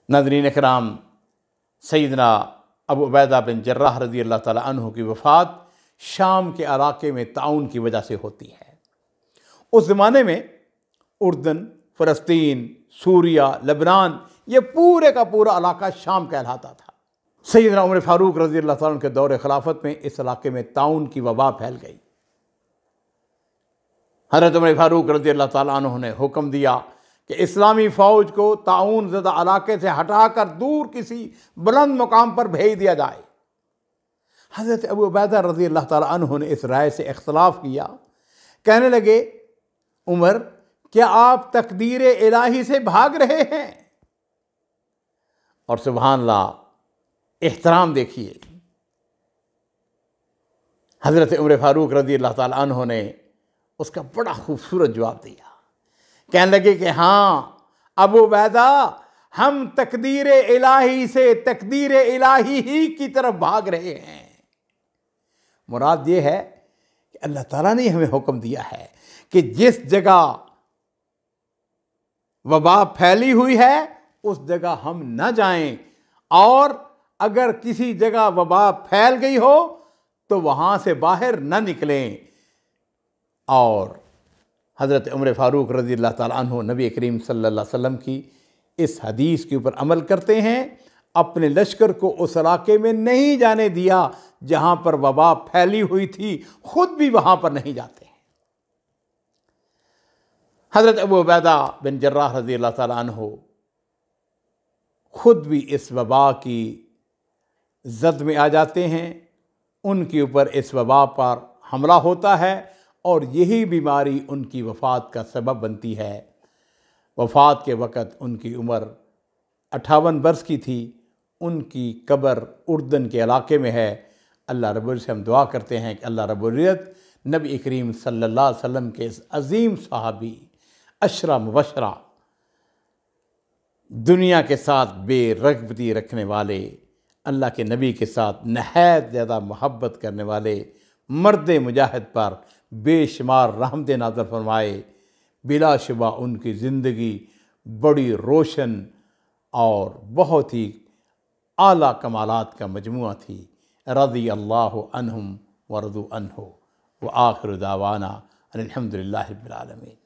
नाज़रीन इकराम, सैयदना अबू उबैदा बिन जर्राह रज़ी अल्लाह ताला अन्हु की वफ़ात शाम के इलाके में ताउन की वजह से होती है। उस ज़माने में उर्दन, फ़लस्तीन, सूरिया, लबनान, ये पूरे का पूरा इलाका शाम कहलाता था। सैयदना उमर फ़ारूक रज़ी अल्लाह ताला के दौर खिलाफत में इस इलाके में ताउन की वबा फैल गई। हज़रत उमर फ़ारूक रज़ी अल्लाह ताला अन्हु ने हुक्म दिया कि इस्लामी फ़ौज को ताउन ज़दा इलाके से हटाकर दूर किसी बुलंद मुकाम पर भेज दिया जाए। हज़रत अबू उबैदा रज़ी अल्लाह ताला अन्हु ने इस राय से इख्तलाफ किया। कहने लगे, उमर, क्या आप तकदीर इलाही से भाग रहे हैं? और सुभान अल्लाह, एहतराम देखिए, हज़रत उमर फ़ारूक रज़ी अल्लाह ताला अन्हु ने उसका बड़ा खूबसूरत जवाब दिया। कहने लगे कि हाँ अबू उबैदा, हम तकदीर इलाही से तकदीर इलाही ही की तरफ भाग रहे हैं। मुराद ये है कि अल्लाह ताला ने हमें हुक्म दिया है कि जिस जगह वबा फैली हुई है उस जगह हम न जाएं, और अगर किसी जगह वबा फैल गई हो तो वहाँ से बाहर न निकलें। और हज़रत उमर फ़ारूक रज़ी अल्लाह ताला अन्हु नबी करीम सल्लल्लाहु अलैहि वसल्लम की इस हदीस के ऊपर अमल करते हैं। अपने लश्कर को उस इलाके में नहीं जाने दिया जहाँ पर वबा फैली हुई थी, खुद भी वहाँ पर नहीं जाते हैं। हज़रत अबू उबैदा बिन जर्राह रज़ी अल्लाह ताला अन्हु खुद भी इस वबा की जद में आ जाते हैं। उनके ऊपर इस वबा पर हमला होता है और यही बीमारी उनकी वफ़ात का सबब बनती है। वफ़ात के वक़्त उनकी उम्र 58 बरस की थी। उनकी कब्र उर्दन के इलाके में है। अल्लाह रब्बुल इज़्ज़त से हम दुआ करते हैं कि अल्लाह रब्बुल इज़्ज़त नबी करीम सल्लल्लाहु अलैहि वसल्लम के इस अज़ीम सहाबी, अशरा मुबशरा, दुनिया के साथ बेरग़बती रखने वाले, अल्लाह के नबी के साथ नहायत ज़्यादा मोहब्बत करने वाले मर्द मुजाहिद पर बेशुमार रहमत नाज़िल फरमाए। बिलाशुबा उनकी ज़िंदगी बड़ी रोशन और बहुत ही आला कमालात का मजमुआ थी। रज़ी अल्लाहु अन्हुम व रज़ू अन्हु व आखिरु दावाना अनिल हम्दुलिल्लाहि रब्बिल आलमीन।